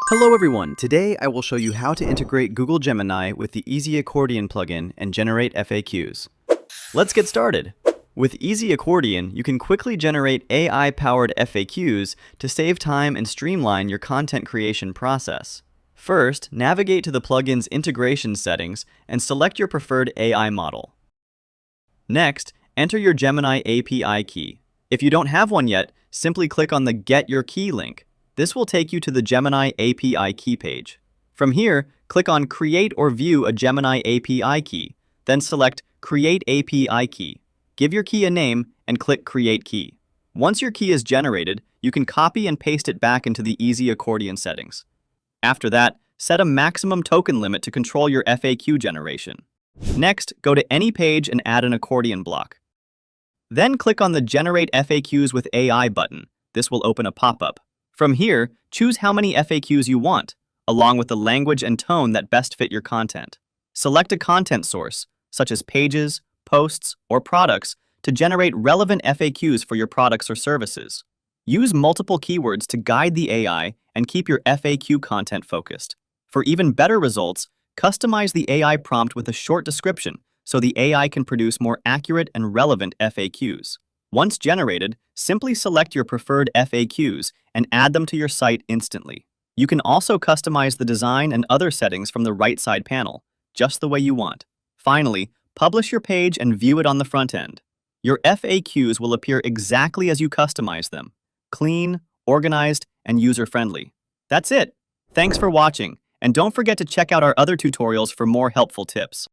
Hello everyone, today I will show you how to integrate Google Gemini with the Easy Accordion plugin and generate FAQs. Let's get started. With Easy Accordion, you can quickly generate AI-powered FAQs to save time and streamline your content creation process. First, navigate to the plugin's integration settings and select your preferred AI model. Next, enter your Gemini API key. If you don't have one yet, simply click on the Get Your Key link. This will take you to the Gemini API key page. From here, click on Create or View a Gemini API key, then select Create API Key. Give your key a name and click Create Key. Once your key is generated, you can copy and paste it back into the Easy Accordion settings. After that, set a maximum token limit to control your FAQ generation. Next, go to any page and add an accordion block. Then click on the Generate FAQs with AI button. This will open a pop-up. From here, choose how many FAQs you want, along with the language and tone that best fit your content. Select a content source, such as pages, posts, or products, to generate relevant FAQs for your products or services. Use multiple keywords to guide the AI and keep your FAQ content focused. For even better results, customize the AI prompt with a short description so the AI can produce more accurate and relevant FAQs. Once generated, simply select your preferred FAQs and add them to your site instantly. You can also customize the design and other settings from the right side panel, just the way you want. Finally, publish your page and view it on the front end. Your FAQs will appear exactly as you customize them: clean, organized, and user-friendly. That's it. Thanks for watching, and don't forget to check out our other tutorials for more helpful tips.